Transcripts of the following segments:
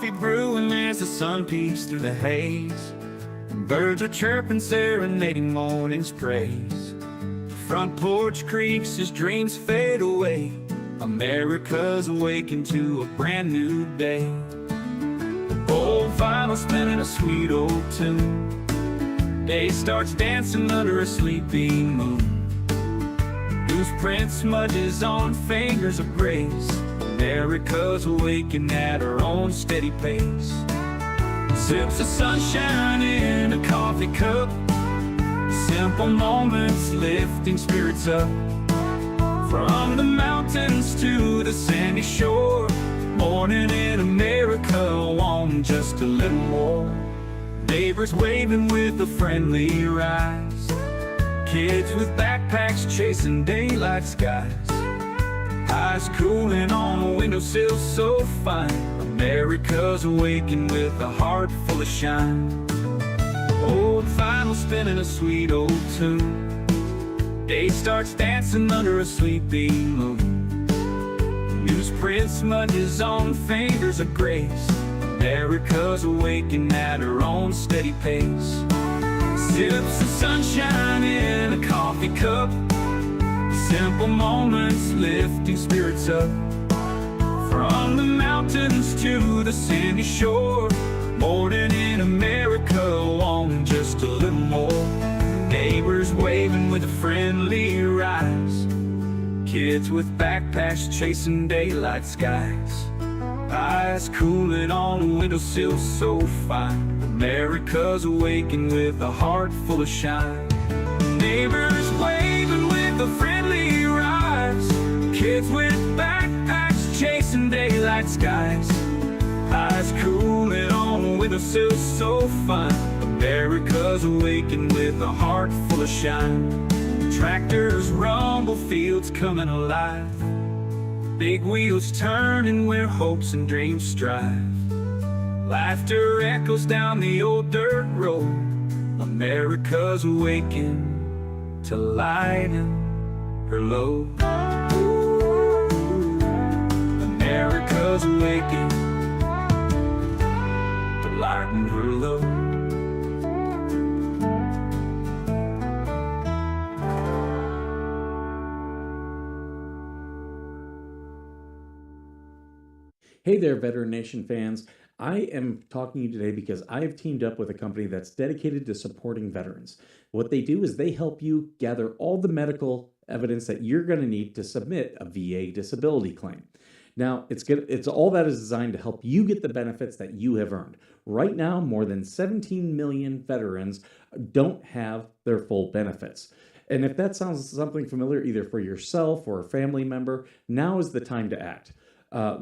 coffee brewing as the sun peeks through the haze. Birds are chirping, serenading morning's praise. Front porch creaks as dreams fade away. America's awakened to a brand new day. Old vinyl spinning a sweet old tune. Day starts dancing under a sleeping moon. Loose print smudges on fingers of grace. America's awakened at her own steady pace. Sips of sunshine in a coffee cup. Simple moments lifting spirits up. From the mountains to the sandy shore. Morning in America, on just a little more. Neighbors waving with a friendly rise. Kids with backpacks chasing daylight skies. Eyes cooling on a windowsill so fine. America's awakened with a heart full of shine. Old vinyl spinning a sweet old tune. Day starts dancing under a sleeping moon. Newsprint smudges on fingers of grace. America's awakened at her own steady pace. Sips of sunshine in a coffee cup. Simple moments lifting spirits up. From the mountains to the sandy shore. Morning in America, on just a little more. Neighbors waving with a friendly rise. Kids with backpacks chasing daylight skies. Eyes cooling on a windowsill so fine. America's awakened with a heart full of shine. Neighbors waving with a friendly rise. Kids with backpacks chasing daylight skies. Eyes cooling on a windowsill so fine. America's awakened with a heart full of shine. Tractors rumble, fields coming alive. Big wheels turning where hopes and dreams strive. Laughter echoes down the old dirt road. America's awakened to lighten her load. America's awakened to lighten her load. Hey there, Veteran Nation fans. I am talking to you today because I have teamed up with a company that's dedicated to supporting veterans. What they do is they help you gather all the medical evidence that you're going to need to submit a VA disability claim. Now, it's all that is designed to help you get the benefits that you have earned. Right now, more than 17 million veterans don't have their full benefits. And if that sounds something familiar, either for yourself or a family member, now is the time to act.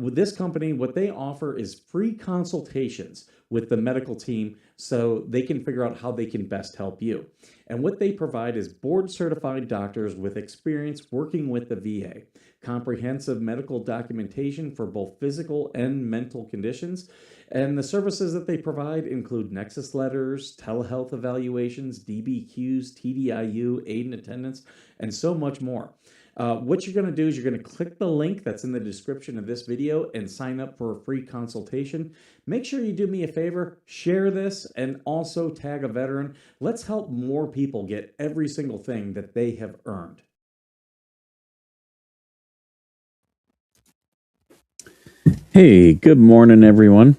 With this company, what they offer is free consultations with the medical team so they can figure out how they can best help you. And what they provide is board-certified doctors with experience working with the VA, comprehensive medical documentation for both physical and mental conditions, and the services that they provide include nexus letters, telehealth evaluations, DBQs, TDIU, aid and attendance, and so much more. What you're going to do is you're going to click the link that's in the description of this video and sign up for a free consultation. Make sure you do me a favor, share this, and also tag a veteran. Let's help more people get every single thing that they have earned. Hey, good morning, everyone.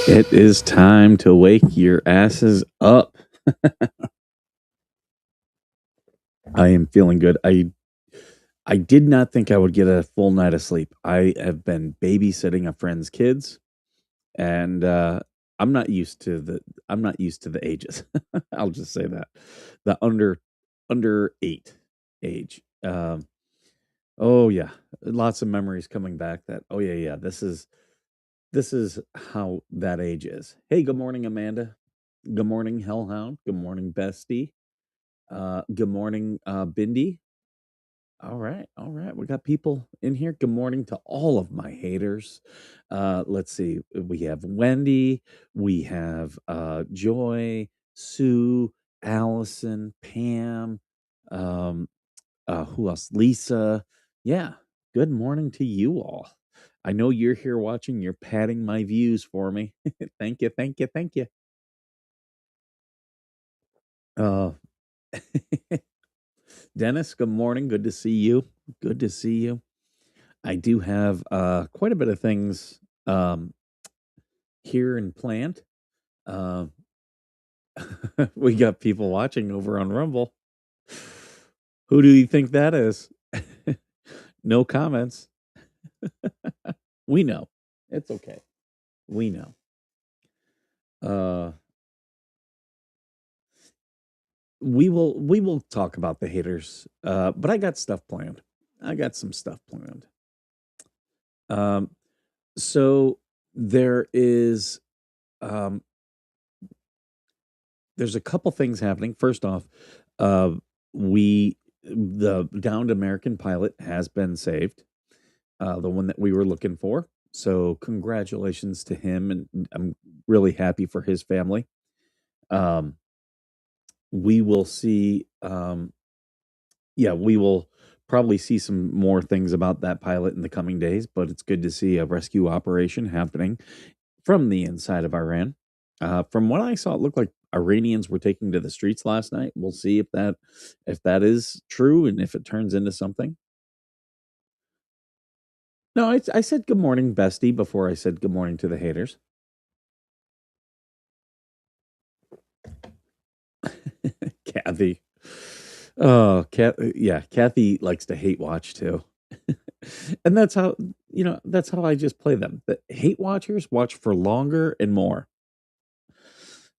It is time to wake your asses up. I am feeling good. I did not think I would get a full night of sleep. I have been babysitting a friend's kids, and I'm not used to the ages. I'll just say that. The under 8 age. Oh yeah, lots of memories coming back that, oh yeah, this is how that age is. Hey, good morning, Amanda. Good morning, Hellhound. Good morning, Bestie. Good morning, Bindi. All right. We got people in here. Good morning to all of my haters. Let's see. We have Wendy. We have Joy, Sue, Allison, Pam. Who else? Lisa. Yeah. Good morning to you all. I know you're here watching. You're padding my views for me. Thank you, thank you, thank you. Uh, Dennis, good morning. Good to see you. Good to see you. I do have quite a bit of things um, here and planned. Uh, we got people watching over on Rumble. Who do you think that is? No comments. We know. It's okay. We know. Uh, we will talk about the haters. But I got stuff planned. I got some stuff planned. Um, so there is um there's a couple things happening. First off, uh we the downed American pilot has been saved, the one that we were looking for. So congratulations to him, and I'm really happy for his family. Um we will see yeah, we will probably see some more things about that pilot in the coming days, but it's good to see a rescue operation happening from the inside of Iran. From what I saw, it looked like Iranians were taking to the streets last night. We'll see if that is true and if it turns into something. No, I said good morning, bestie, before I said good morning to the haters. Kathy. Oh, yeah, Kathy likes to hate watch too. And that's how, that's how I just play them. The hate watchers watch for longer and more.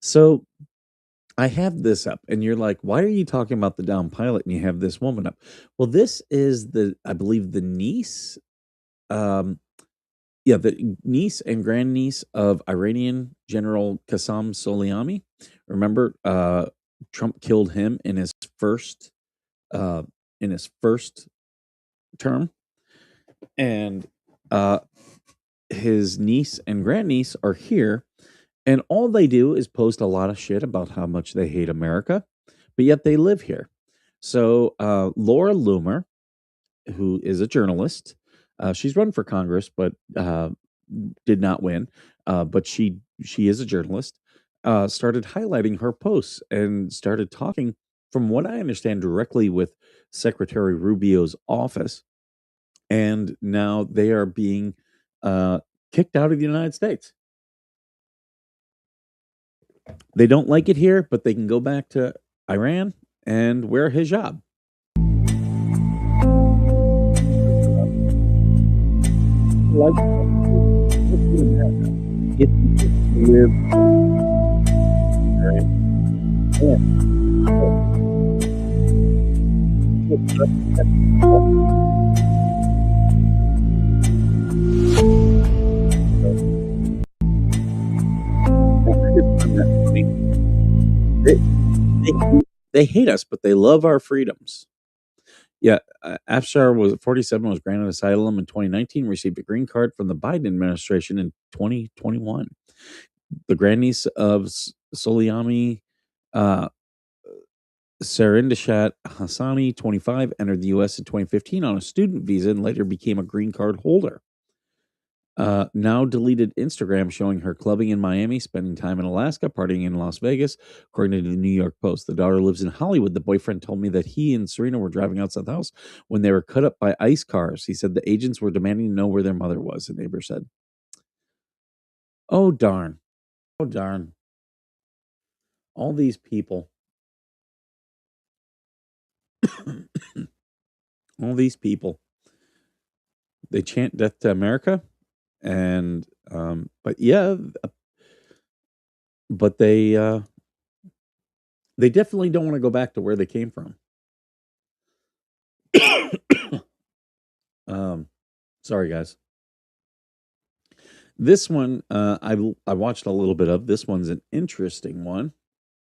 So I have this up, and you're like, why are you talking about the down pilot and you have this woman up? Well, this is I believe, the niece, um, yeah, the niece and grandniece of Iranian General Qasem Soleimani. Remember, Trump killed him uh, in his first term, and uh, his niece and grandniece are here, and all they do is post a lot of shit about how much they hate America, but yet they live here. So Laura Loomer, who is a journalist, she's run for Congress, but did not win. But she is a journalist. Started highlighting her posts and started talking, from what I understand, directly with Secretary Rubio's office, and now they are being uh, kicked out of the United States. They don't like it here, but they can go back to Iran and wear a hijab. Like, if you live they, they hate us, but they love our freedoms. Yeah, Afshar was 47, was granted asylum in 2019, received a green card from the Biden administration in 2021. The grandniece of Soleimani, uh, Sarindashat Hassani, 25, entered the U.S. in 2015 on a student visa and later became a green card holder. Now deleted Instagram showing her clubbing in Miami, spending time in Alaska, partying in Las Vegas, according to the New York Post. The daughter lives in Hollywood. The boyfriend told me that he and Serena were driving outside the house when they were cut up by ICE cars. He said the agents were demanding to know where their mother was, the neighbor said. Oh, darn. Oh, darn. All these people. All these people. They chant death to America. And, but yeah, but they definitely don't want to go back to where they came from. Sorry, guys. This one, I watched a little bit of. This one's an interesting one.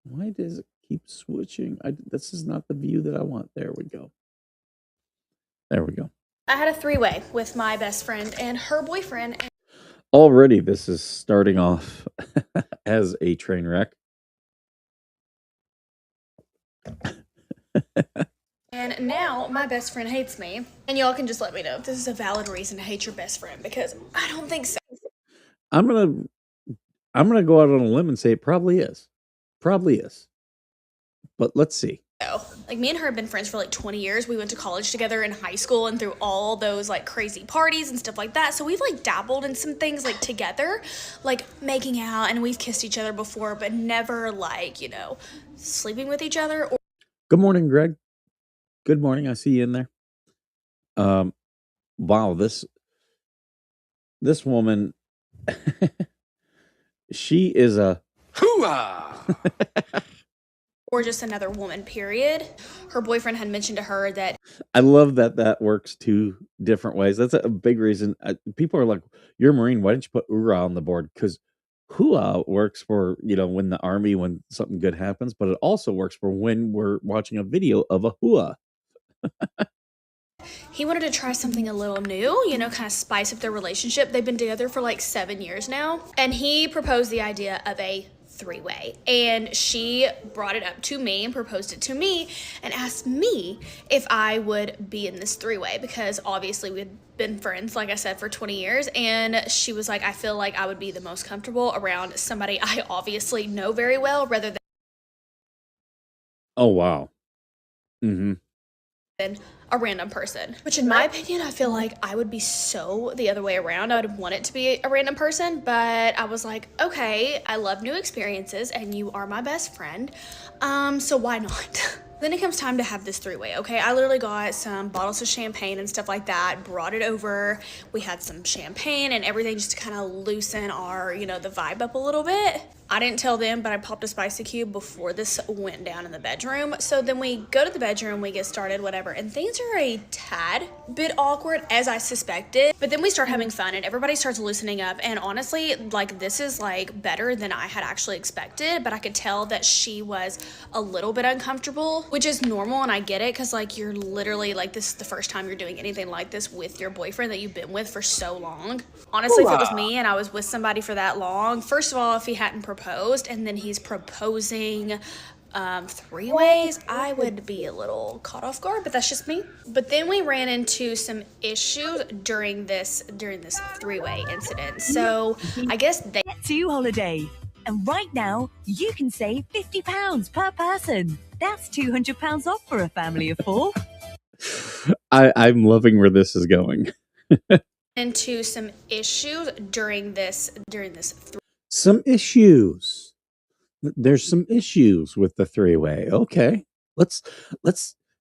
Why does it keep switching? This is not the view that I want. There we go. There we go. I had a three-way with my best friend and her boyfriend. Already, this is starting off as a train wreck. And now my best friend hates me. And y'all can just let me know if this is a valid reason to hate your best friend, because I don't think so. I'm gonna go out on a limb and say it probably is. Probably is. But let's see. Like, me and her have been friends for like 20 years. We went to college together in high school and through all those like crazy parties and stuff like that. So we've like dabbled in some things like together, like making out, and we've kissed each other before, but never like, sleeping with each other. Good morning, Greg. Good morning. I see you in there. Wow, this woman, she is a Hooah! Or just another woman, period. Her boyfriend had mentioned to her that I love that works two different ways. That's a big reason. People are like, "You're a Marine. Why didn't you put hoorah on the board?" Because hooah works for when the Army, when something good happens, but it also works for when we're watching a video of a hooah. he wanted to try something a little new, kind of spice up their relationship. They've been together for like 7 years now. And he proposed the idea of a three-way. And she brought it up to me and proposed it to me and asked me if I would be in this three-way, because obviously we'd been friends, like I said, for 20 years. And she was like, I feel like I would be the most comfortable around somebody I obviously know very well rather Oh wow. Mm-hmm. than a random person. Which, in my opinion, I feel like I would be so the other way around. I would want it to be a random person, but I was like, okay, I love new experiences and you are my best friend, so why not? Then it comes time to have this three-way, okay? I literally got some bottles of champagne and stuff like that, brought it over. We had some champagne and everything just to kind of loosen our, the vibe up a little bit. I didn't tell them, but I popped a spicy cube before this went down in the bedroom. So then we go to the bedroom, we get started, whatever, and things are a tad bit awkward, as I suspected. But then we start having fun and everybody starts loosening up. And honestly, like, this is like better than I had actually expected, but I could tell that she was a little bit uncomfortable, which is normal, and I get it, because like, you're literally like, this is the first time you're doing anything like this with your boyfriend that you've been with for so long. Honestly, if it was me and I was with somebody for that long, first of all, if he hadn't proposed and then he's proposing three ways, I would be a little caught off guard, but that's just me. But then we ran into some issues during this three-way incident. So I guess they Get to holiday. And right now, you can save £50 per person. That's £200 off for a family of 4. I'm loving where this is going. into some issues during this Some issues. There's some issues with the three-way. Okay. Let's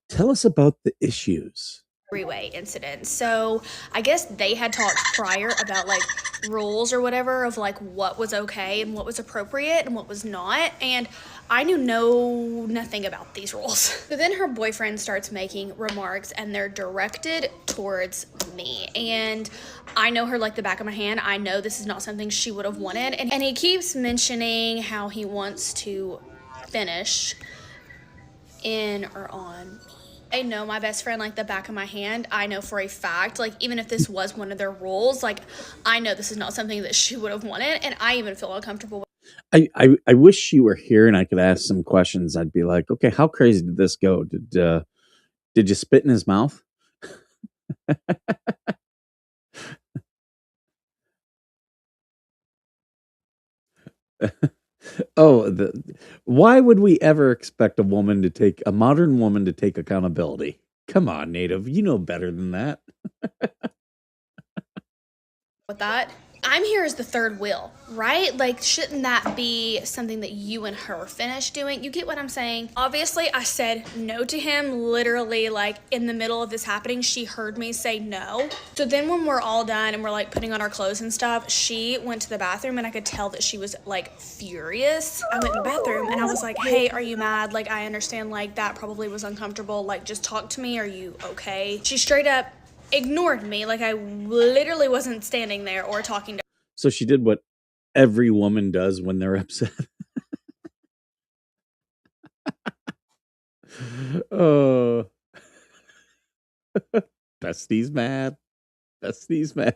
tell us about the issues. three-way incident. So I guess they had talked prior about like rules or whatever of like what was okay and what was appropriate and what was not, and I knew nothing about these rules. So then her boyfriend starts making remarks and they're directed towards me, and I know her like the back of my hand. I know this is not something she would have wanted, and he keeps mentioning how he wants to finish in or on me. I know my best friend like the back of my hand. I know for a fact, like, even if this was one of their rules, like, I know this is not something that she would have wanted, and I even feel uncomfortable. I wish you were here and I could ask some questions. I'd be like, okay, how crazy did this go? Did you spit in his mouth? Oh, why would we ever expect a modern woman to take accountability? Come on, Native, you know better than that. With that, I'm here as the third wheel, right? Like, shouldn't that be something that you and her finish doing? You get what I'm saying? Obviously, I said no to him, literally, like, in the middle of this happening. She heard me say no. So then when we're all done and we're, like, putting on our clothes and stuff, she went to the bathroom, and I could tell that she was, like, furious. I went in the bathroom, and I was like, hey, are you mad? Like, I understand, like, that probably was uncomfortable. Like, just talk to me. Are you okay? She straight up ignored me, like I literally wasn't standing there or talking to her. So she did what every woman does when they're upset. Oh, Bestie's mad. Bestie's mad.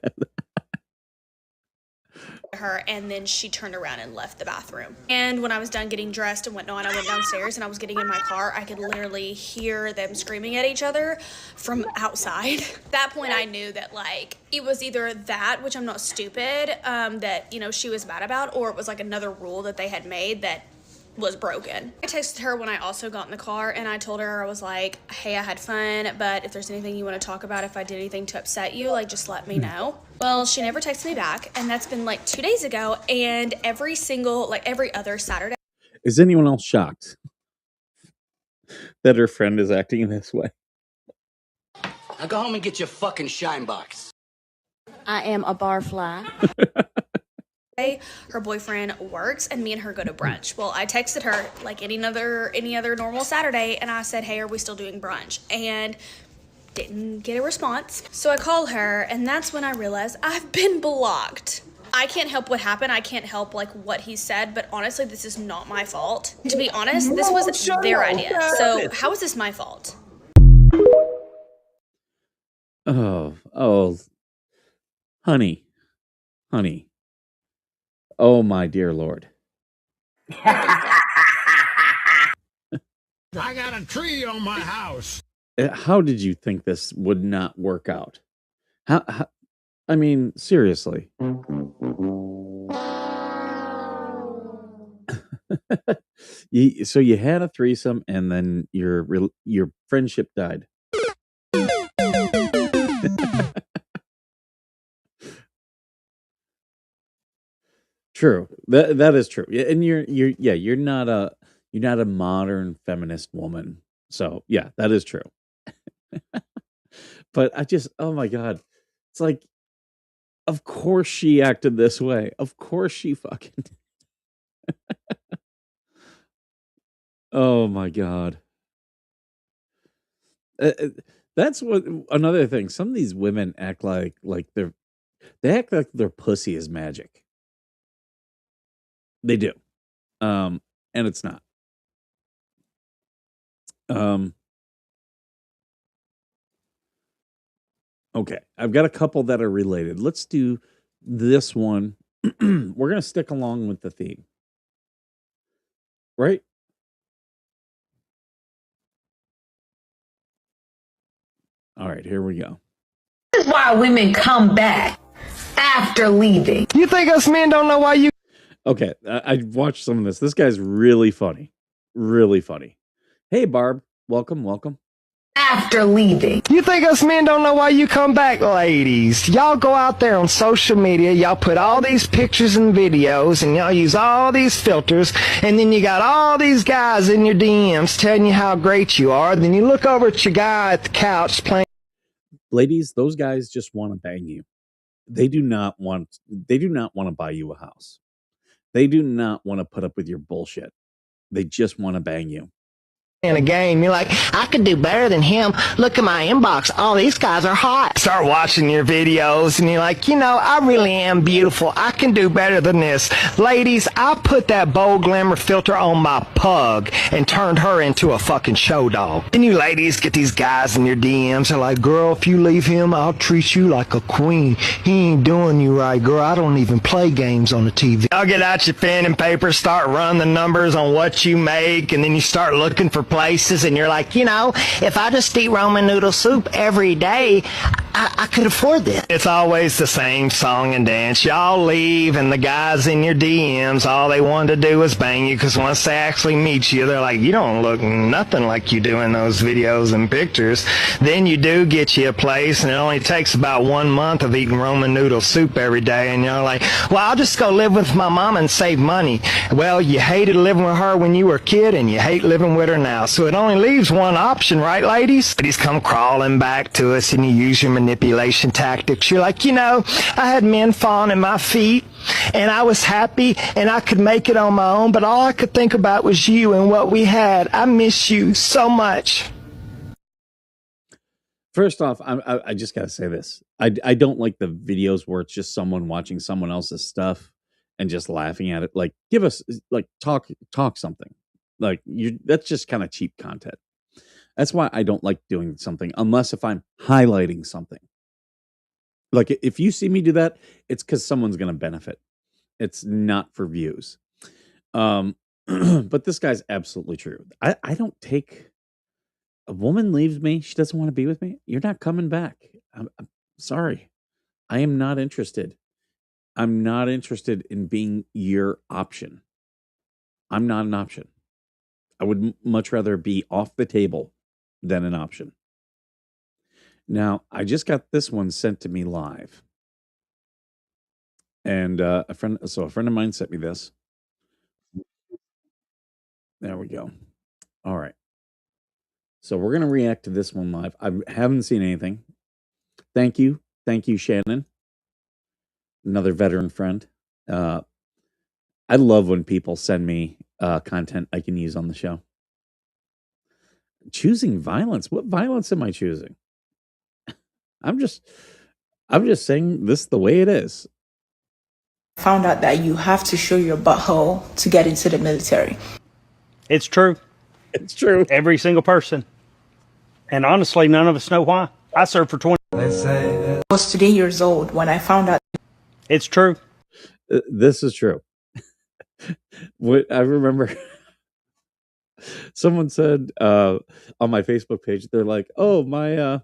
her, and then she turned around and left the bathroom. And when I was done getting dressed and whatnot, I went downstairs and I was getting in my car. I could literally hear them screaming at each other from outside. At that point, I knew that like it was either that, which I'm not stupid, that, you know, she was mad about, or it was like another rule that they had made that was broken. I texted her when I also got in the car, and I told her, I was like, hey, I had fun, but if there's anything you want to talk about, if I did anything to upset you, like, just let me know. Well, she never texted me back, and that's been like 2 days ago, and every other Saturday. Is anyone else shocked that her friend is acting this way? Now go home and get your fucking shine box. I am a barfly. Her boyfriend works, and me and her go to brunch. Well, I texted her like any other normal Saturday, and I said, hey, are we still doing brunch? And didn't get a response. So I call her, and that's when I realized I've been blocked. I can't help what happened. I can't help like what he said, but honestly, this is not my fault. To be honest, this was their idea. So how is this my fault? Oh, honey. Oh, my dear Lord. I got a tree on my house. How did you think this would not work out? How I mean, seriously. So you had a threesome, and then your friendship died. True. That is true. Yeah, and you're not a modern feminist woman. So yeah, that is true. But oh my God. It's like, of course she acted this way. Of course she fucking Oh my God. That's what another thing. Some of these women act like they act like their pussy is magic. They do. And it's not. Okay, I've got a couple that are related. Let's do this one. We're going to stick along with the theme. Right? All right, here we go. This is why women come back after leaving. You think us men don't know why you... Okay, I watched some of this. This guy's really funny. Really funny. Hey, Barb. Welcome. After leaving. You think us men don't know why you come back, ladies? Y'all go out there on social media, y'all put all these pictures and videos, and y'all use all these filters, and then you got all these guys in your DMs telling you how great you are. Then you look over at your guy at the couch playing. Ladies, those guys just want to bang you. They do not want to buy you a house. They do not want to put up with your bullshit. They just want to bang you. In a game, you're like, I could do better than him. Look at my inbox. All these guys are hot. Start watching your videos, and you're like, I really am beautiful. I can do better than this. Ladies, I put that bold glamour filter on my pug and turned her into a fucking show dog. And you ladies get these guys in your DMs are like, girl, if you leave him, I'll treat you like a queen. He ain't doing you right, girl. I don't even play games on the TV. I'll get out your pen and paper, start running the numbers on what you make, and then you start looking for places, and you're like, if I just eat ramen noodle soup every day, I could afford this. It's always the same song and dance. Y'all leave, and the guys in your DMs, all they wanted to do was bang you, because once they actually meet you, they're like, you don't look nothing like you do in those videos and pictures. Then you do get you a place, and it only takes about 1 month of eating ramen noodle soup every day, and you're like, well, I'll just go live with my mom and save money. Well, you hated living with her when you were a kid, and you hate living with her now. So it only leaves one option, right, ladies? Ladies come crawling back to us, and you use your manipulation tactics. You're like, I had men falling at my feet, and I was happy, and I could make it on my own, but all I could think about was you and what we had. I miss you so much. First off, I just got to say this. I don't like the videos where it's just someone watching someone else's stuff and just laughing at it. Like, give us, like, talk something. Like, that's just kind of cheap content. That's why I don't like doing something unless if I'm highlighting something. Like, if you see me do that, it's because someone's going to benefit. It's not for views. But this guy's absolutely true. I don't take a woman leaves me, she doesn't want to be with me. You're not coming back. I'm sorry. I am not interested. I'm not interested in being your option. I'm not an option. I would much rather be off the table than an option. Now, I just got this one sent to me live. And a friend of mine sent me this. There we go. All right. So we're gonna react to this one live. I haven't seen anything. Thank you. Thank you, Shannon, another veteran friend. Uh, I love when people send me content I can use on the show. Choosing violence. What violence am I choosing? I'm just saying this the way it is. Found out that you have to show your butthole to get into the military. It's true. It's true. Every single person. And honestly, none of us know why. I served for 20. I was 3 years old when I found out. It's true. This is true. What I remember, someone said on my Facebook page, they're like, "Oh, my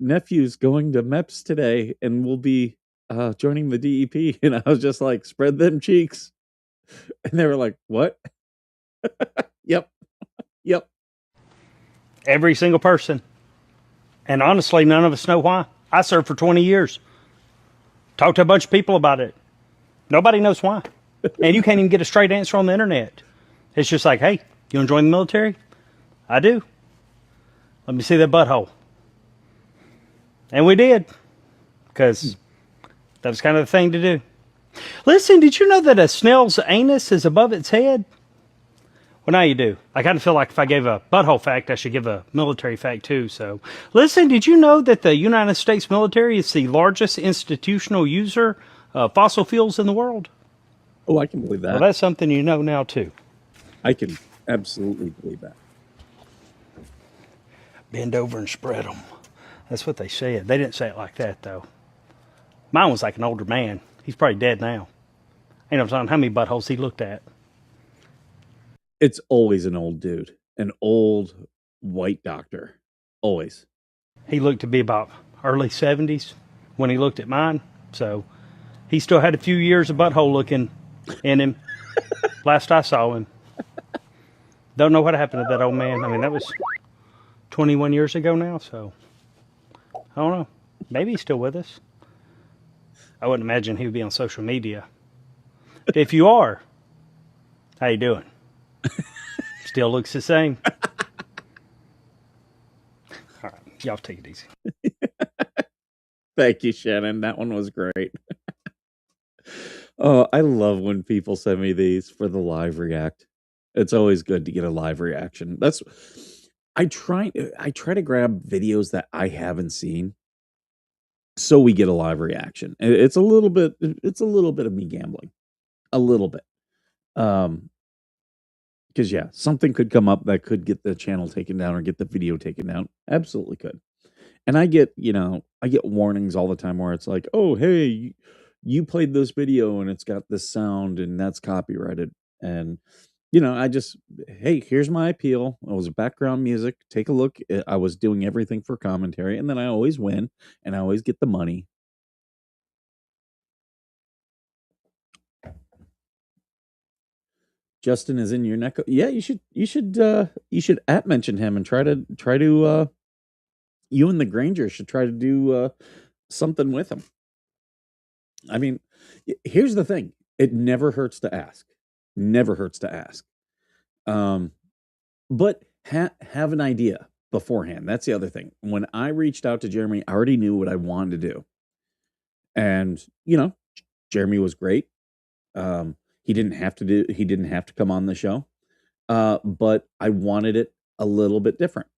nephew's going to MEPS today, and will be joining the DEP," and I was just like, "Spread them cheeks," and they were like, "What?" Yep, yep. Every single person. And honestly, none of us know why. I served for 20 years. Talked to a bunch of people about it. Nobody knows why. And you can't even get a straight answer on the internet. It's just like, hey, you want to join the military? I do. Let me see that butthole. And we did. Because that was kind of the thing to do. Listen, did you know that a snail's anus is above its head? Well, now you do. I kind of feel like if I gave a butthole fact, I should give a military fact too. So, listen, did you know that the United States military is the largest institutional user of fossil fuels in the world? Oh, I can believe that. Well, that's something you know now too. I can absolutely believe that. Bend over and spread them. That's what they said. They didn't say it like that, though. Mine was like an older man. He's probably dead now. Ain't no telling how many buttholes he looked at. It's always an old dude, an old white doctor. Always. He looked to be about early 70s when he looked at mine. So he still had a few years of butthole looking in him. Last I saw him. Don't know what happened to that old man. I mean, that was 21 years ago now, so I don't know. Maybe he's still with us. I wouldn't imagine he would be on social media. If you are, how you doing? Still looks the same. All right, y'all take it easy. Thank you, Shannon. That one was great. Oh, I love when people send me these for the live react. It's always good to get a live reaction. I try to grab videos that I haven't seen so we get a live reaction. It's a little bit of me gambling. A little bit. Because yeah, something could come up that could get the channel taken down or get the video taken down. Absolutely could. And I get warnings all the time where it's like, "Oh, hey, you played this video and it's got this sound and that's copyrighted." And hey, here's my appeal. It was background music. Take a look. I was doing everything for commentary, and then I always win and I always get the money. Justin is in your neck. Yeah, you should at mention him and try to you and the Granger should try to do something with him. I mean, here's the thing. It never hurts to ask. Never hurts to ask. But have an idea beforehand. That's the other thing. When I reached out to Jeremy, I already knew what I wanted to do. And, Jeremy was great. He didn't have to come on the show. But I wanted it a little bit different.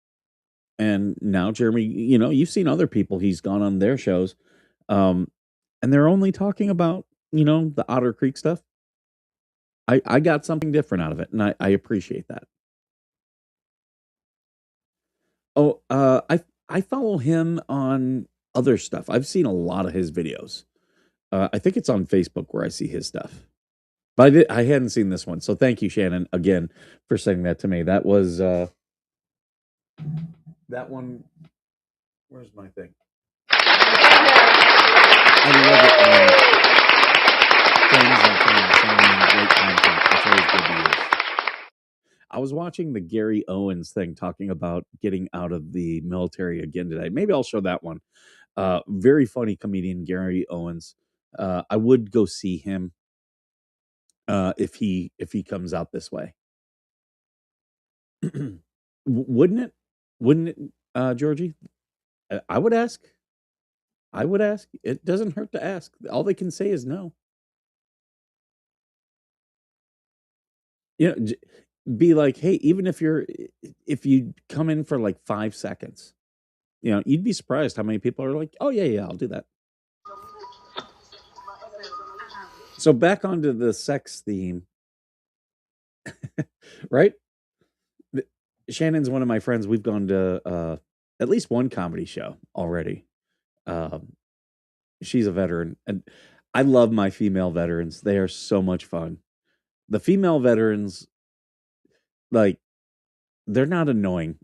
And now Jeremy, you've seen other people, he's gone on their shows. And they're only talking about, the Otter Creek stuff. I got something different out of it, and I appreciate that. Oh, I follow him on other stuff. I've seen a lot of his videos. I think it's on Facebook where I see his stuff. But I hadn't seen this one. So thank you, Shannon, again for sending that to me. That was that one. Where's my thing? I love it when friends and fans sending me great content. It's always good to use. I was watching the Gary Owens thing talking about getting out of the military again today. Maybe I'll show that one. Very funny comedian Gary Owens. I would go see him if he comes out this way. Wouldn't it? Wouldn't it, Georgie? I would ask. I would ask. It doesn't hurt to ask. All they can say is no. You know, be like, hey, even if you come in for like 5 seconds, you know, you'd be surprised how many people are like, oh yeah, I'll do that. So back onto the sex theme, right? Shannon's one of my friends. We've gone to at least one comedy show already. She's a veteran, and I love my female veterans. They are so much fun. The female veterans, like, they're not annoying.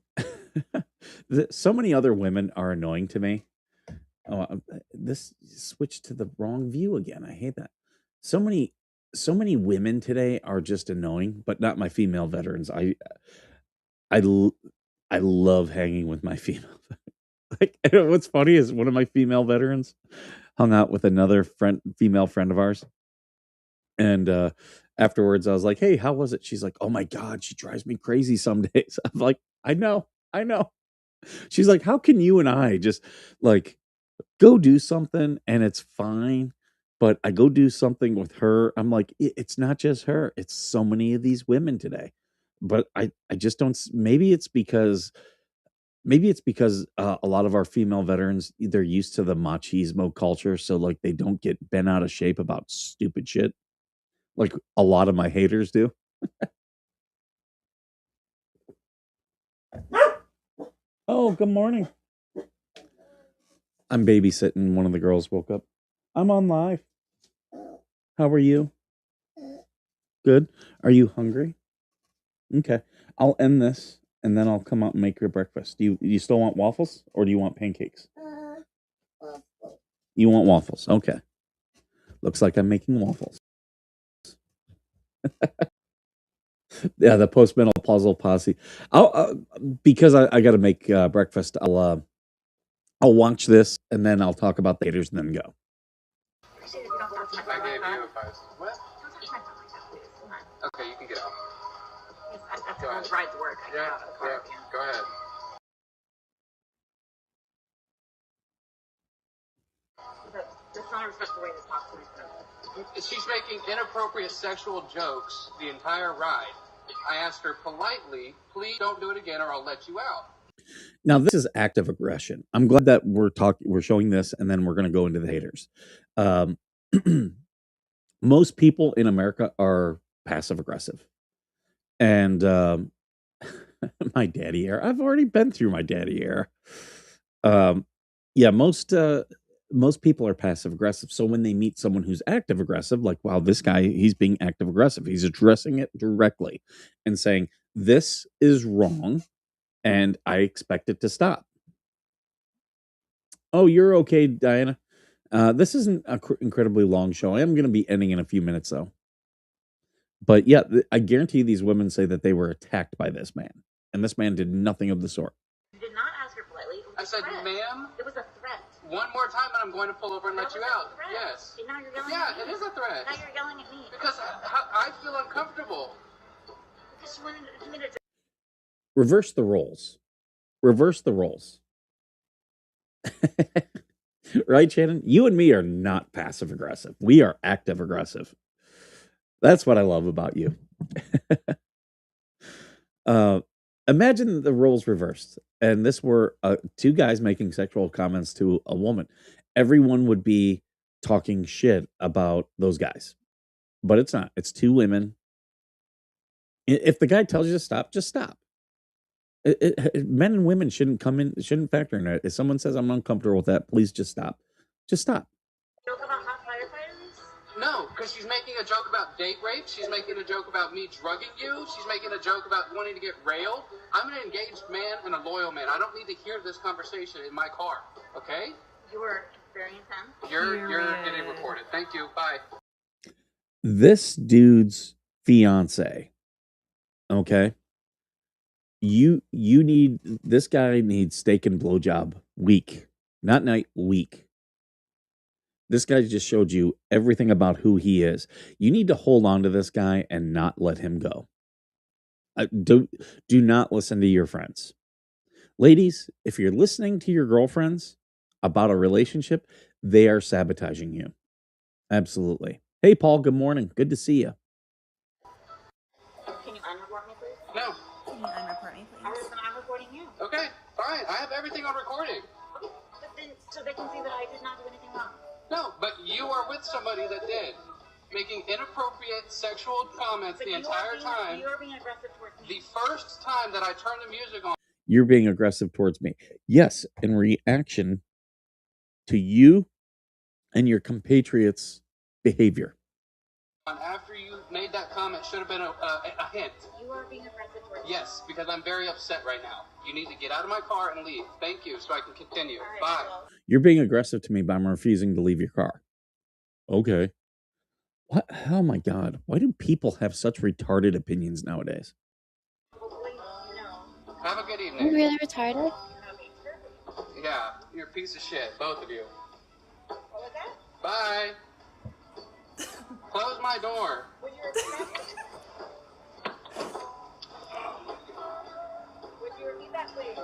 So many other women are annoying to me. Oh, this switched to the wrong view again. I hate that. So many women today are just annoying, but not my female veterans. I love hanging with my female. Like, what's funny is one of my female veterans hung out with another female friend of ours, and afterwards I was like, "Hey, how was it?" She's like, "Oh my god, she drives me crazy some days." I'm like, "I know." She's like, "How can you and I just like go do something and it's fine, but I go do something with her?" I'm like, It's not just her; it's so many of these women today." But I just don't. Maybe it's because a lot of our female veterans, they're used to the machismo culture, so like they don't get bent out of shape about stupid shit like a lot of my haters do. Oh, good morning. I'm babysitting. One of the girls woke up. I'm on live. How are you? Good. Are you hungry? Okay. I'll end this and then I'll come out and make your breakfast. Do you still want waffles or do you want pancakes? You want waffles. Okay. Looks like I'm making waffles. Yeah, the postmenopausal posse. I'll because I got to make breakfast. I'll watch this and then I'll talk about the haters and then go. I gave you advice. What? Okay, you can get out. Go ahead. Ride to work. Yeah, go ahead. That's not a respectful way to talk to me. She's making inappropriate sexual jokes the entire ride. I asked her politely, please don't do it again or I'll let you out. Now, this is active aggression. I'm glad that we're showing this and then we're going to go into the haters. Most people in America are passive aggressive. And my daddy era. I've already been through my daddy era. Yeah, most people are passive aggressive. So when they meet someone who's active aggressive, like, wow, this guy, he's being active aggressive. He's addressing it directly and saying, this is wrong and I expect it to stop. Oh, you're okay, Diana. This isn't an incredibly long show. I am going to be ending in a few minutes, though. But yeah, I guarantee these women say that they were attacked by this man. And this man did nothing of the sort. You did not ask her politely. I said, ma'am. It was a threat. One more time and I'm going to pull over and let you out. Yes. And now you're yelling at me. Yeah, it is a threat. Now you're yelling at me. Because I feel uncomfortable. Because you wanted me to... Reverse the roles. Reverse the roles. Right, Shannon? You and me are not passive aggressive. We are active aggressive. That's what I love about you. Imagine the roles reversed, and this were two guys making sexual comments to a woman. Everyone would be talking shit about those guys, but it's not. It's two women. If the guy tells you to stop, just stop. Men and women shouldn't factor in it. If someone says I'm uncomfortable with that, please just stop. Just stop. Joke about hot firefighters? No, because she's making a joke about date rape. She's making a joke about me drugging you. She's making a joke about wanting to get railed. I'm an engaged man and a loyal man. I don't need to hear this conversation in my car, okay? You were very intense. You're getting recorded. Thank you. Bye. This dude's fiance, okay? This guy needs steak and blowjob week, not night, week. This guy just showed you everything about who he is. You need to hold on to this guy and not let him go. Do not listen to your friends. Ladies, if you're listening to your girlfriends about a relationship, they are sabotaging you. Absolutely. Hey, Paul, good morning. Good to see you. Can you unrecord me, please? No. Can you unrecord me, please? I'm recording you. Okay, fine. I have everything on recording. Okay, but then, so they can see that I did not do anything wrong. No, but you are with somebody that did. Making inappropriate sexual comments the entire time. You are being aggressive towards me. The first time that I turned the music on. You're being aggressive towards me. Yes, in reaction to you and your compatriots' behavior. After you made that comment, should have been a hint. You are being aggressive towards me. Yes, because I'm very upset right now. You need to get out of my car and leave. Thank you, so I can continue. Right, Bye. well. You're being aggressive to me by refusing to leave your car. Okay. What? Oh my God. Why do people have such retarded opinions nowadays? Have a good I'm evening. really retarded. Yeah, you're a piece of shit, both of you. What was that? Bye. Close my door. Would you repeat that? Would you repeat that, please?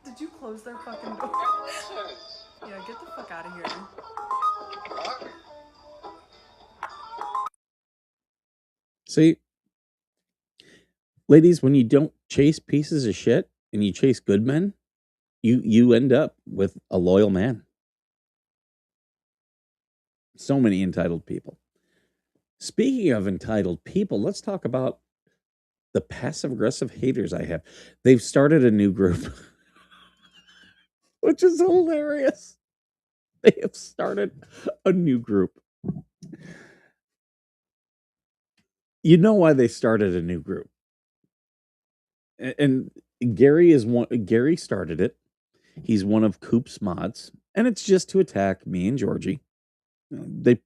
Did you close their fucking door? Congratulations. Yeah, get the fuck out of here. Fuck. See, ladies, when you don't chase pieces of shit and you chase good men, you end up with a loyal man. So many entitled people. Speaking of entitled people, let's talk about the passive-aggressive haters I have. They've started a new group, which is hilarious. They have started a new group. You know why they started a new group. And Gary started it. He's one of Coop's mods, and it's just to attack me and Georgie. They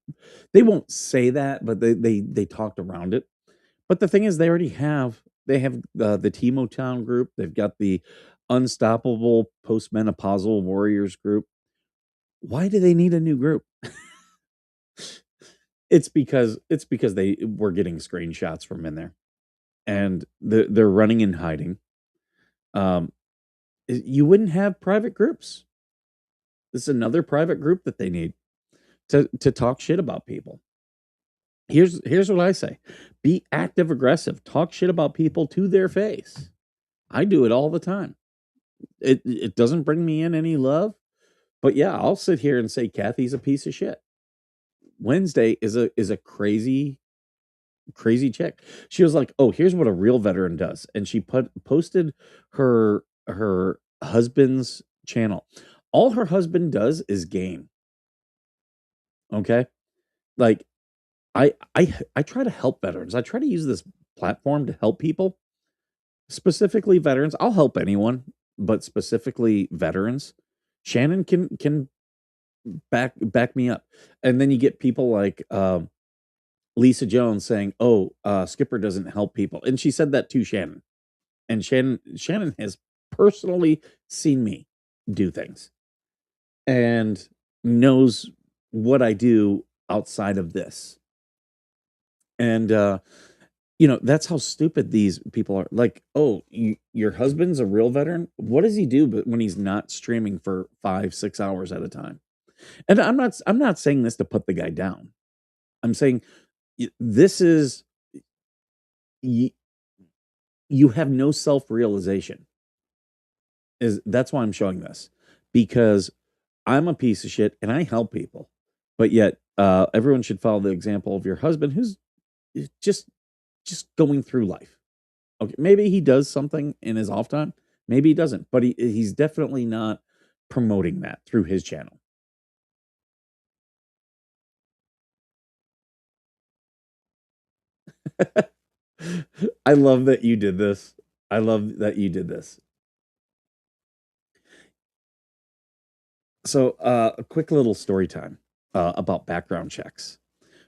won't say that, but they talked around it. But the thing is, they have the Timo Town group. They've got the Unstoppable Postmenopausal Warriors group. Why do they need a new group? It's because they were getting screenshots from in there, and they're running and hiding. You wouldn't have private groups. This is another private group that they need to talk shit about people. Here's what I say. Be active aggressive. Talk shit about people to their face. I do it all the time. It doesn't bring me in any love, but yeah, I'll sit here and say Kathy's a piece of shit. Wednesday is a crazy chick. She was like, "Oh, here's what a real veteran does," and she posted her husband's channel. All her husband does is game. Okay, like I try to help veterans. I try to use this platform to help people, specifically veterans. I'll help anyone, but specifically veterans. Shannon can back me up, and then you get people like Lisa Jones saying, "Oh, Skipper doesn't help people," and she said that to Shannon, and Shannon has personally seen me do things and knows what I do outside of this. And that's how stupid these people are. Like, oh, your husband's a real veteran. What does he do but when he's not streaming for 5-6 hours at a time? And I'm not saying this to put the guy down. I'm saying this is you have no self-realization. That's why I'm showing this, because I'm a piece of shit and I help people, but yet everyone should follow the example of your husband who's just going through life. Okay, maybe he does something in his off time. Maybe he doesn't, but he's definitely not promoting that through his channel. I love that you did this. I love that you did this. So, a quick little story time about background checks.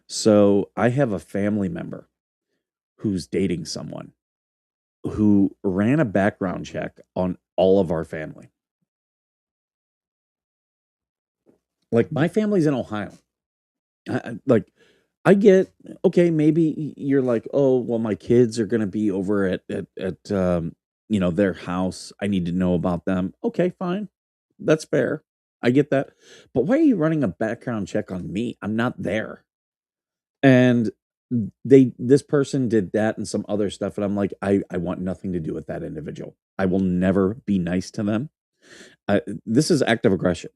So, I have a family member who's dating someone who ran a background check on all of our family. Like, my family's in Ohio. Like, I get, okay, maybe you're like, oh, well, my kids are going to be over at their house. I need to know about them. Okay, fine. That's fair. I get that. But why are you running a background check on me? I'm not there. And this person did that and some other stuff. And I'm like, I want nothing to do with that individual. I will never be nice to them. This is active aggression.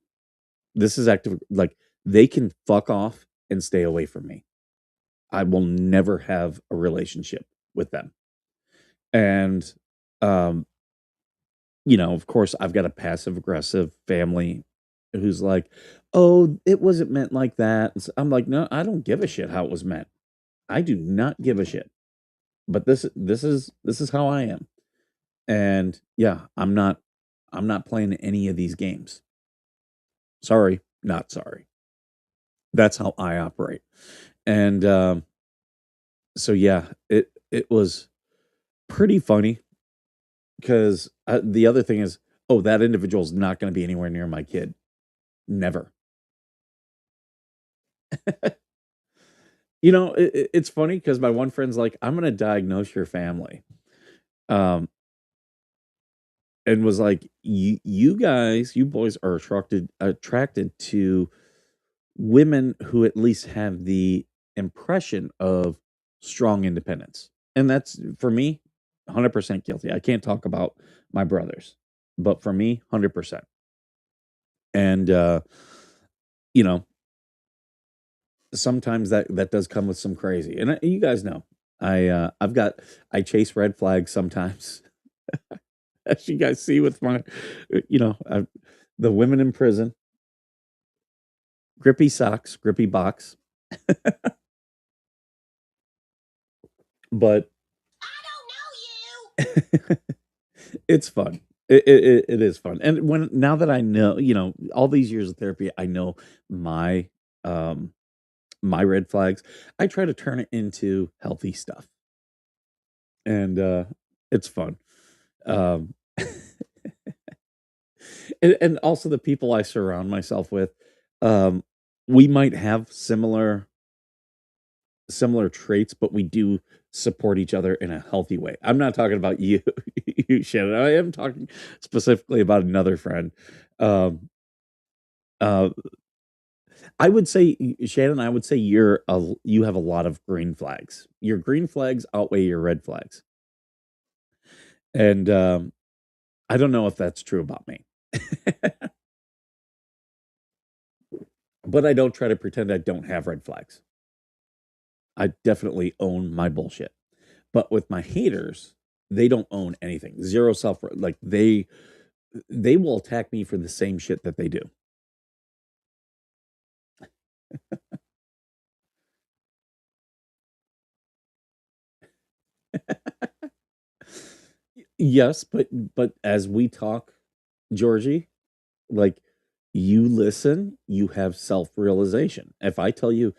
This is active, like, they can fuck off and stay away from me. I will never have a relationship with them. And, um, of course, I've got a passive aggressive family who's like, oh, it wasn't meant like that. And so I'm like, no, I don't give a shit how it was meant. I do not give a shit. But this is how I am. And yeah, I'm not playing any of these games. Sorry, not sorry. That's how I operate. And so yeah, it was pretty funny because the other thing is, oh, that individual's not going to be anywhere near my kid. Never. It's funny because my one friend's like, I'm going to diagnose your family. Um, and was like, you guys, you boys are attracted to women who at least have the impression of strong independence. And that's for me, 100% guilty. I can't talk about my brothers, but for me, 100%. And you know, sometimes that does come with some crazy. And you guys know, I chase red flags sometimes. As you guys see with my, the women in prison, grippy socks, grippy box. But it's fun. It is fun. And now that I know, all these years of therapy, I know my um my red flags. I try to turn it into healthy stuff. And it's fun. Um and also the people I surround myself with, um, we might have similar traits, but we do support each other in a healthy way. I'm not talking about you, you Shannon. I am talking specifically about another friend. Um, uh, I would say, Shannon, I would say you have a lot of green flags. Your green flags outweigh your red flags, and I don't know if that's true about me, but I don't try to pretend I don't have red flags. I definitely own my bullshit. But with my haters, they don't own anything. Zero self, like they will attack me for the same shit that they do. Yes, but as we talk, Georgie, like, you listen, you have self-realization. If I tell you,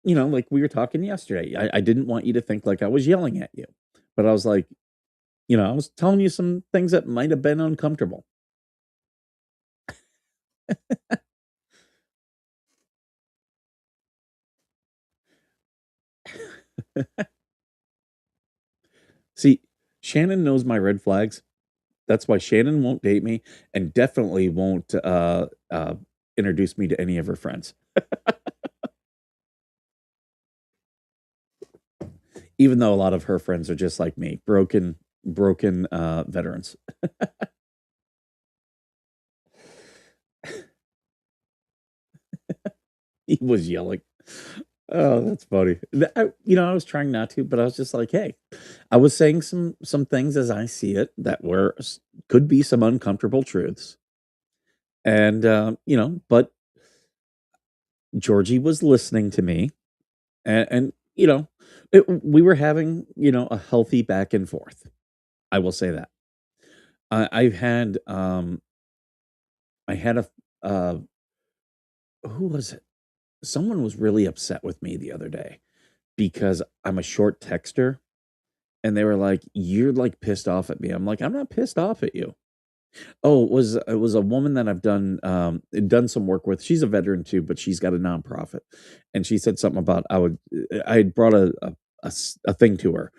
like we were talking yesterday, I didn't want you to think like I was yelling at you, but I was like, I was telling you some things that might have been uncomfortable. See, Shannon knows my red flags. That's why Shannon won't date me and definitely won't introduce me to any of her friends. Even though a lot of her friends are just like me, broken veterans. He was yelling. Oh, that's funny. I was trying not to, but I was just like, hey, I was saying some things as I see it that could be some uncomfortable truths, and but Georgie was listening to me, and we were having a healthy back and forth. I will say that. I've had I had a who was it? Someone was really upset with me the other day because I'm a short texter, and they were like, "You're like pissed off at me." I'm like, "I'm not pissed off at you." Oh, it was a woman that I've done some work with. She's a veteran too, but she's got a nonprofit, and she said something about I had brought a thing to her,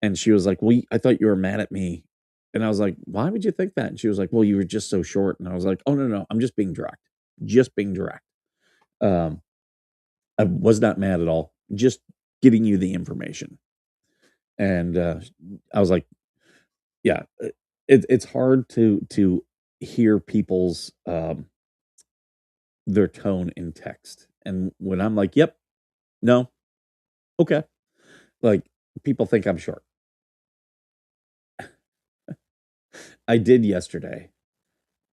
and she was like, "Well, I thought you were mad at me," and I was like, "Why would you think that?" And she was like, "Well, you were just so short," and I was like, "Oh no, no, I'm just being direct." Um, I was not mad at all, just getting you the information, and I was like, "Yeah." It's hard to hear people's their tone in text. And when I'm like, "Yep, no, okay." Like people think I'm short. I did yesterday.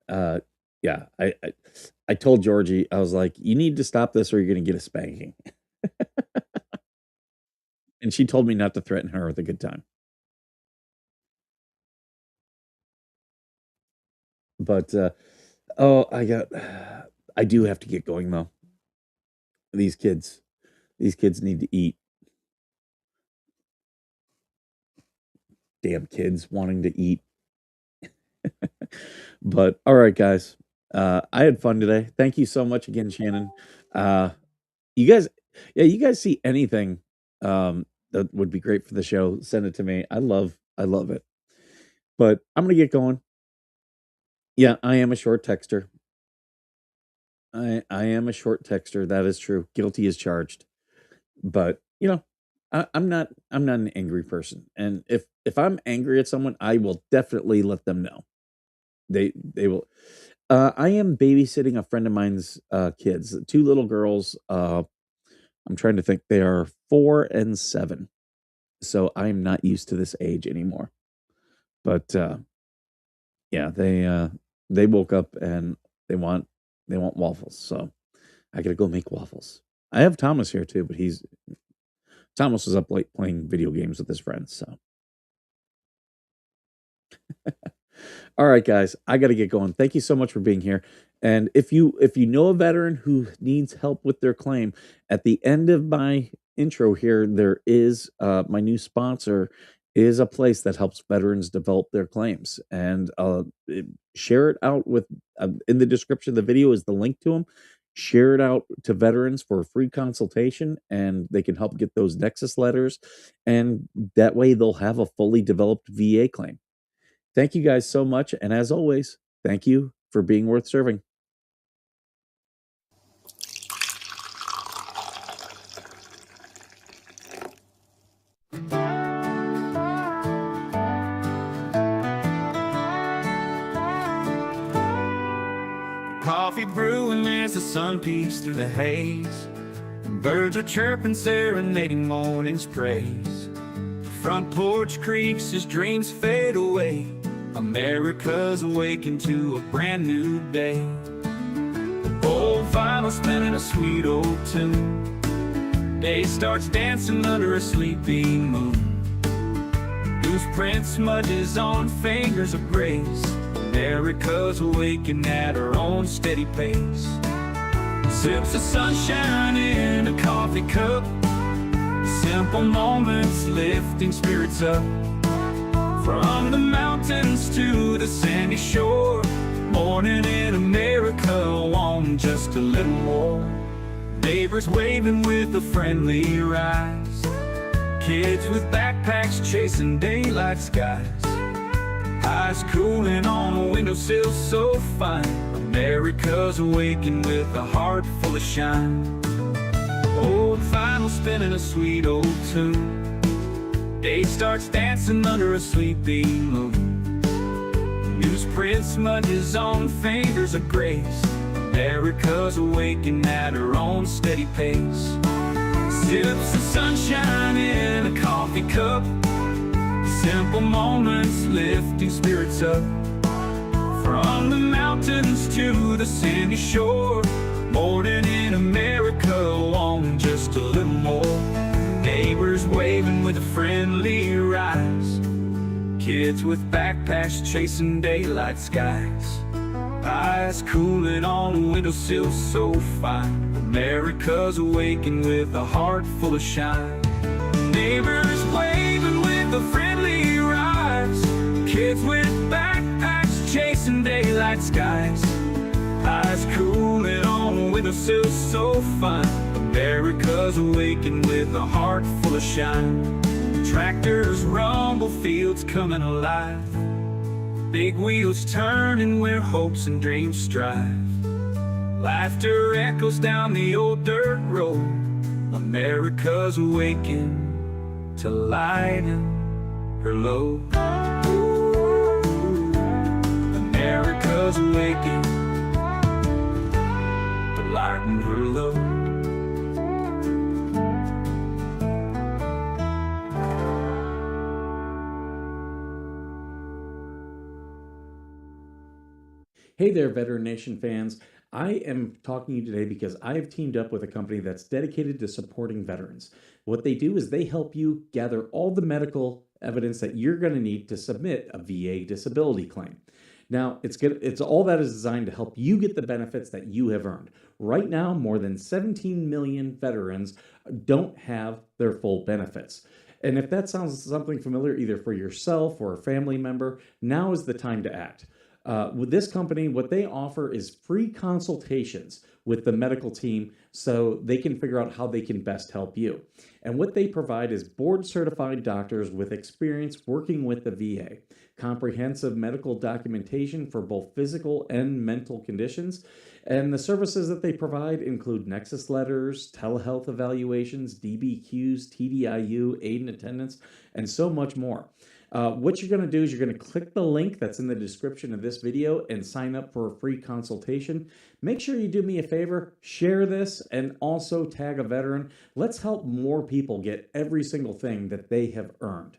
Uh yeah, I told Georgie, I was like, "You need to stop this or you're going to get a spanking." And she told me not to threaten her with a good time. But oh, I do have to get going though. These kids these kids need to eat. Damn kids wanting to eat. But all right, guys. I had fun today. Thank you so much again, Shannon. Uh, you guys, yeah, you guys see anything that would be great for the show, send it to me. I love it. But I'm gonna get going. Yeah, I am a short texter. I am a short texter. That is true. Guilty as charged. But I'm not an angry person. And if I'm angry at someone, I will definitely let them know. They will. I am babysitting a friend of mine's kids, two little girls. I'm trying to think. They are 4 and 7, so I'm not used to this age anymore. But yeah, they woke up and they want they want waffles, so I gotta go make waffles. I have Thomas here too, but Thomas was up late playing video games with his friends. So all right, guys, I got to get going. Thank you so much for being here. And if you know a veteran who needs help with their claim, at the end of my intro here, there is my new sponsor is a place that helps veterans develop their claims. And share it out with in the description of the video is the link to them. Share it out to veterans for a free consultation, and they can help get those Nexus letters, and that way they'll have a fully developed VA claim. Thank you guys so much. And as always, thank you for being worth serving. Coffee brewing as the sun peeks through the haze. Birds are chirping, serenading morning's praise. Front porch creaks as dreams fade away. America's awakened to a brand new day. Old vinyl spinning a sweet old tune. Day starts dancing under a sleeping moon. Loose print smudges on fingers of grace. America's awakened at her own steady pace. Sips of sunshine in a coffee cup. Simple moments lifting spirits up. From the mountains to the sandy shore. Morning in America, want just a little more. Neighbors waving with a friendly rise. Kids with backpacks chasing daylight skies. Eyes cooling on a windowsill so fine. America's awakened with a heart full of shine. Old vinyl spinning a sweet old tune. Day starts dancing under a sleeping moon. Newsprint smudges on fingers of grace. America's awakened at her own steady pace. Sips of sunshine in a coffee cup. Simple moments lifting spirits up. From the mountains to the sandy shore, morning in America, along just a little more. Neighbors waving with a friendly rise. Kids with backpacks chasing daylight skies. Eyes cooling on a windowsill so fine. America's awaking with a heart full of shine. Neighbors waving with a friendly rise. Kids with backpacks chasing daylight skies. Eyes cooling on a windowsill so fine. America's awaking with a heart full of shine. Tractors rumble, fields coming alive. Big wheels turning where hopes and dreams strive. Laughter echoes down the old dirt road. America's awaking to lighten her load. Ooh, America's awaking to lighten her load. Hey there, Veteran Nation fans. I am talking to you today because I have teamed up with a company that's dedicated to supporting veterans. What they do is they help you gather all the medical evidence that you're going to need to submit a VA disability claim. Now, it's all that is designed to help you get the benefits that you have earned. Right now, more than 17 million veterans don't have their full benefits. And if that sounds something familiar, either for yourself or a family member, now is the time to act. With this company, what they offer is free consultations with the medical team so they can figure out how they can best help you. And what they provide is board-certified doctors with experience working with the VA, comprehensive medical documentation for both physical and mental conditions, and the services that they provide include nexus letters, telehealth evaluations, DBQs, TDIU, aid and attendance, and so much more. What you're going to do is you're going to click the link that's in the description of this video and sign up for a free consultation. Make sure you do me a favor, share this, and also tag a veteran. Let's help more people get every single thing that they have earned.